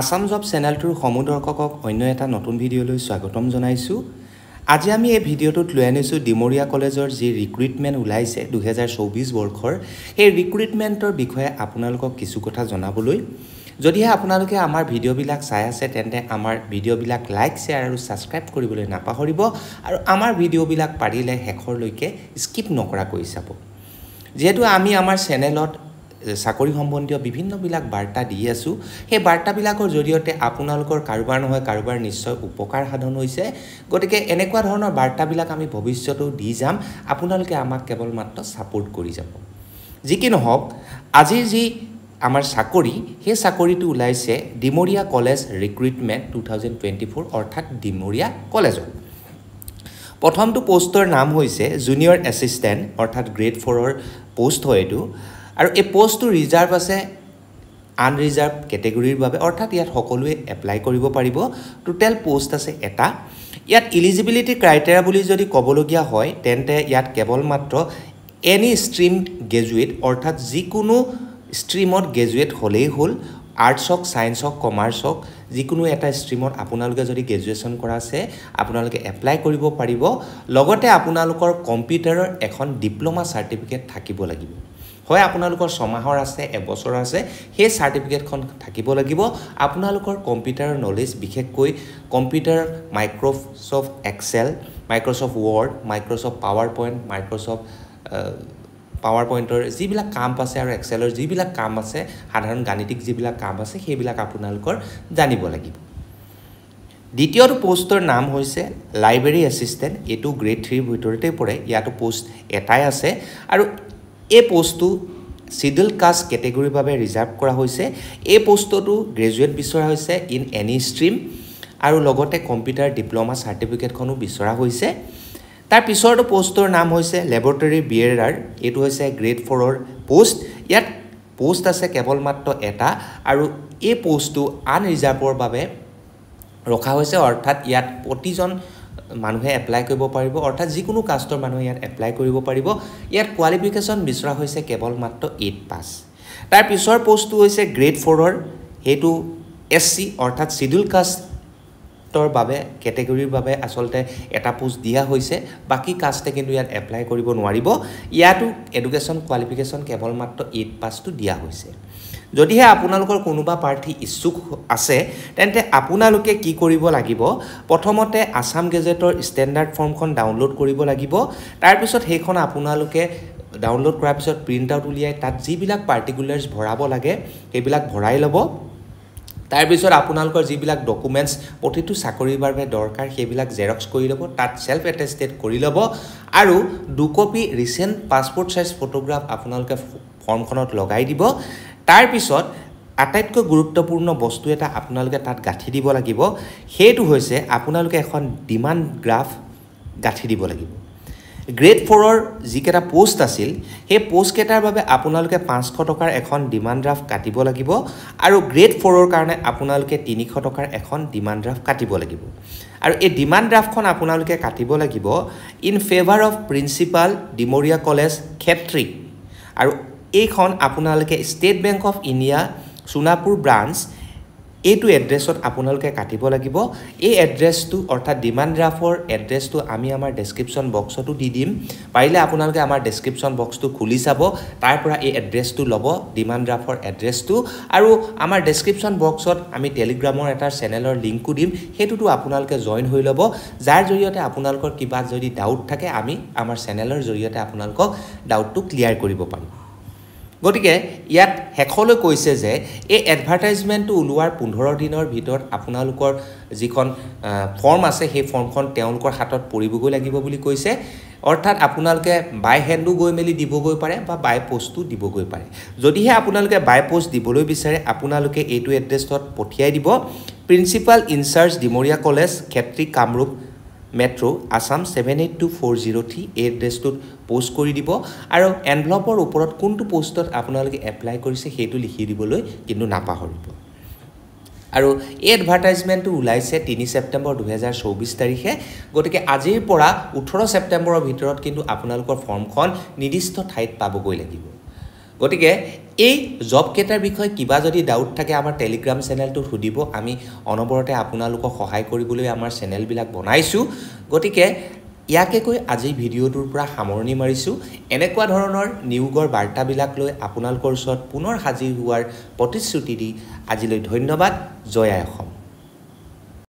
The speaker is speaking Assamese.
আসাম জব চেনেলটোৰ সমুদৰ্শকক অন্য এটা নতুন ভিডিঅ'লৈ স্বাগতম জনাইছোঁ। আজি আমি এই ভিডিঅ'টোত লৈ আনিছোঁ ডিমৰীয়া কলেজৰ যি ৰিক্ৰুইটমেণ্ট ওলাইছে 2024 বৰ্ষৰ সেই ৰিক্ৰুইটমেণ্টৰ বিষয়ে আপোনালোকক কিছু কথা জনাবলৈ। যদিহে আপোনালোকে আমাৰ ভিডিঅ'বিলাক চাই আছে তেন্তে আমাৰ ভিডিঅ'বিলাক লাইক শ্বেয়াৰ আৰু ছাবস্ক্ৰাইব কৰিবলৈ নাপাহৰিব আৰু আমাৰ ভিডিঅ'বিলাক পাৰিলে শেষৰলৈকে স্কিপ নকৰাকৈ চাব। যেহেতু আমি আমাৰ চেনেলত চাকৰি সম্বন্ধীয় বিভিন্নবিলাক বাৰ্তা দি আছোঁ, সেই বাৰ্তাবিলাকৰ জৰিয়তে আপোনালোকৰ কাৰোবাৰ নহয় কাৰোবাৰ নিশ্চয় উপকাৰ সাধন হৈছে। গতিকে এনেকুৱা ধৰণৰ বাৰ্তাবিলাক আমি ভৱিষ্যতেও দি যাম, আপোনালোকে আমাক কেৱল মাত্ৰ ছাপোৰ্ট কৰি যাব। যি কি নহওক, আজিৰ যি আমাৰ চাকৰি, সেই চাকৰিটো ওলাইছে ডিমৰীয়া কলেজ ৰিক্ৰুইটমেণ্ট 2024 অৰ্থাৎ ডিমৰীয়া কলেজত। প্ৰথমটো পোষ্টৰ নাম হৈছে জুনিয়ৰ এছিষ্টেণ্ট অৰ্থাৎ গ্ৰেড 4ৰ পোষ্ট হয় এইটো। আৰু এই পোষ্টটো ৰিজাৰ্ভ আছে আনৰিজাৰ্ভ কেটেগৰীৰ বাবে, অৰ্থাৎ ইয়াত সকলোৱে এপ্লাই কৰিব পাৰিব। টোটেল পোষ্ট আছে এটা। ইয়াত ইলিজিবিলিটি ক্ৰাইটেৰিয়া বুলি যদি ক'বলগীয়া হয় তেন্তে ইয়াত কেৱল মাত্ৰ এনি ষ্ট্ৰীম গ্ৰেজুৱেট অৰ্থাৎ যিকোনো ষ্ট্ৰীমত গ্ৰেজুৱেট হ'লেই হ'ল। আৰ্টছ হওক, ছায়েন্স হওক, কমাৰ্চ হওক, যিকোনো এটা ষ্ট্ৰীমত আপোনালোকে যদি গ্ৰেজুৱেশ্যন কৰা আছে আপোনালোকে এপ্লাই কৰিব পাৰিব। লগতে আপোনালোকৰ কম্পিউটাৰৰ এখন ডিপ্ল'মা চাৰ্টিফিকেট থাকিব লাগিব। হয় আপোনালোকৰ 6 মাহৰ আছে, এবছৰ আছে, সেই চাৰ্টিফিকেটখন থাকিব লাগিব। আপোনালোকৰ কম্পিউটাৰৰ নলেজ, বিশেষকৈ computer Microsoft Excel, Microsoft Word, Microsoft PowerPoint, Microsoft পাৱাৰ পইণ্টৰ যিবিলাক কাম আছে আৰু এক্সেলৰ যিবিলাক কাম আছে, সাধাৰণ গাণিতিক যিবিলাক কাম আছে সেইবিলাক আপোনালোকৰ জানিব লাগিব। দ্বিতীয়টো পোষ্টৰ নাম হৈছে লাইব্ৰেৰী এছিষ্টেণ্ট। এইটো গ্ৰেড 3ৰ ভিতৰতে পৰে, ইয়াতো পোষ্ট এটাই আছে। আৰু এই পোষ্টটো চিডুল কাষ্ট কেটেগৰীৰ বাবে ৰিজাৰ্ভ কৰা হৈছে। এই পোষ্টটো গ্ৰেজুৱেট বিচৰা হৈছে ইন এনি ষ্ট্ৰীম আৰু লগতে কম্পিউটাৰ ডিপ্ল'মা চাৰ্টিফিকেটখনো বিচৰা হৈছে। তাৰ পিছৰটো পোষ্টৰ নাম হৈছে লেবৰেটৰী বিয়েৰাৰ। এইটো হৈছে গ্ৰেড 4ৰ পোষ্ট। ইয়াত পোষ্ট আছে কেৱল মাত্ৰ এটা আৰু এই পোষ্টটো আনৰিজাৰ্ভৰ বাবে ৰখা হৈছে, অৰ্থাৎ ইয়াত প্ৰতিজন মানুহে এপ্লাই কৰিব পাৰিব, অৰ্থাৎ যিকোনো কাষ্টৰ মানুহে ইয়াত এপ্লাই কৰিব পাৰিব। ইয়াত কোৱালিফিকেশ্যন বিচৰা হৈছে কেৱল মাত্ৰ 8 পাছ। তাৰ পিছৰ পোষ্টটো হৈছে গ্ৰেড 4ৰ, সেইটো SC অৰ্থাৎ চিডুল কাষ্টৰ বাবে কেটেগৰীৰ বাবে আচলতে এটা পোষ্ট দিয়া হৈছে। বাকী কাষ্টে কিন্তু ইয়াত এপ্লাই কৰিব নোৱাৰিব। ইয়াতো এডুকেশ্যন কোৱালিফিকেশ্যন কেৱল মাত্ৰ 8 পাছটো দিয়া হৈছে। যদিহে আপোনালোকৰ কোনোবা প্ৰাৰ্থী ইচ্ছুক আছে তেন্তে আপোনালোকে কি কৰিব লাগিব, প্ৰথমতে আসাম গেজেটৰ ষ্টেণ্ডাৰ্ড ফৰ্মখন ডাউনলোড কৰিব লাগিব। তাৰপিছত সেইখন আপোনালোকে ডাউনলোড কৰাৰ পিছত প্ৰিণ্ট আউট উলিয়াই তাত যিবিলাক পাৰ্টিকুলাৰ্ছ ভৰাব লাগে সেইবিলাক ভৰাই ল'ব। তাৰপিছত আপোনালোকৰ যিবিলাক ডকুমেণ্টছ প্ৰতিটো চাকৰিৰ বাবে দৰকাৰ সেইবিলাক জেৰক্স কৰি ল'ব, তাত ছেল্ফ এটেষ্টেড কৰি ল'ব আৰু 2 copy recent passport size photograph আপোনালোকে ফৰ্মখনত লগাই দিব। তাৰপিছত আটাইতকৈ গুৰুত্বপূৰ্ণ বস্তু এটা আপোনালোকে তাত গাঁঠি দিব লাগিব, সেইটো হৈছে আপোনালোকে এখন ডিমাণ্ড ড্ৰাফ্ট গাঁঠি দিব লাগিব। গ্ৰেড 4ৰ যিকেইটা পোষ্ট আছিল সেই পোষ্টকেইটাৰ বাবে আপোনালোকে 500 টকাৰ এখন ডিমাণ্ড ড্ৰাফ্ট কাটিব লাগিব আৰু গ্ৰেড 4ৰ কাৰণে আপোনালোকে 300 টকাৰ এখন ডিমাণ্ড ড্ৰাফ্ট কাটিব লাগিব। আৰু এই ডিমাণ্ড ড্ৰাফ্টখন আপোনালোকে কাটিব লাগিব in favour of principal Dimoria college Khetri. আৰু এইখন আপোনালোকে state bank of India Sonapur branch এইটো এড্ৰেছত আপোনালোকে কাটিব লাগিব। এই এড্ৰেছটো অৰ্থাৎ ডিমাণ্ড ড্ৰাফ্টৰ এড্ৰেছটো আমি আমাৰ ডেছক্ৰিপশ্যন বক্সতো দি দিম। পাৰিলে আপোনালোকে আমাৰ ডেছক্ৰিপশ্যন বক্সটো খুলি চাব, তাৰ পৰা এই এড্ৰেছটো ল'ব, ডিমাণ্ড ড্ৰাফ্টৰ এড্ৰেছটো। আৰু আমাৰ ডেছক্ৰিপশ্যন বক্সত আমি টেলিগ্ৰামৰ এটা চেনেলৰ লিংকো দিম, সেইটোতো আপোনালোকে জইন হৈ ল'ব, যাৰ জৰিয়তে আপোনালোকৰ কিবা যদি ডাউট থাকে আমি আমাৰ চেনেলৰ জৰিয়তে আপোনালোকক ডাউটটো ক্লিয়াৰ কৰিব পাৰিম। গতিকে ইয়াত শেষলৈ কৈছে যে এই এডভাৰটাইজমেণ্টটো ওলোৱাৰ 15 দিনৰ ভিতৰত আপোনালোকৰ যিখন ফৰ্ম আছে সেই ফৰ্মখন তেওঁলোকৰ হাতত পৰিবগৈ লাগিব বুলি কৈছে। অৰ্থাৎ আপোনালোকে বাই হেণ্ডো গৈ মেলি দিবগৈ পাৰে বা বাই পোষ্টো দিবগৈ পাৰে। যদিহে আপোনালোকে বাই পোষ্ট দিবলৈ বিচাৰে আপোনালোকে এইটো এড্ৰেছত পঠিয়াই দিব, principal incharge Dimoria college Khetri Kamrup metro' Assam 782403 এই এড্ৰেছটোত পোষ্ট কৰি দিব আৰু এনভেলপৰ ওপৰত কোনটো পোষ্টত আপোনালোকে এপ্লাই কৰিছে সেইটো লিখি দিবলৈ কিন্তু নাপাহৰিব। আৰু এই এডভাৰটাইজমেণ্টটো ওলাইছে 3 ছেপ্টেম্বৰ 2024 তাৰিখে। গতিকে আজিৰ পৰা 18 ছেপ্টেম্বৰৰ ভিতৰত কিন্তু আপোনালোকৰ ফৰ্মখন নিৰ্দিষ্ট ঠাইত পাবগৈ লাগিব। গতিকে এই জব কেটাৰ বিষয়ে কিবা যদি ডাউট থাকে আমাৰ টেলিগ্ৰাম চেনেলটোত সুধিব আমি অনবৰতে আপোনালোকক সহায় কৰিবলৈ আমাৰ চেনেলবিলাক বনাইছোঁ গতিকে ইয়াকে কৈ আজি ভিডিঅ'টোৰ পৰা সামৰণি মাৰিছোঁ এনেকুৱা ধৰণৰ নিয়োগৰ বাৰ্তাবিলাক লৈ আপোনালোকৰ ওচৰত পুনৰ হাজিৰ হোৱাৰ প্ৰতিশ্ৰুতি দি আজিলৈ ধন্যবাদ জয় আই অসম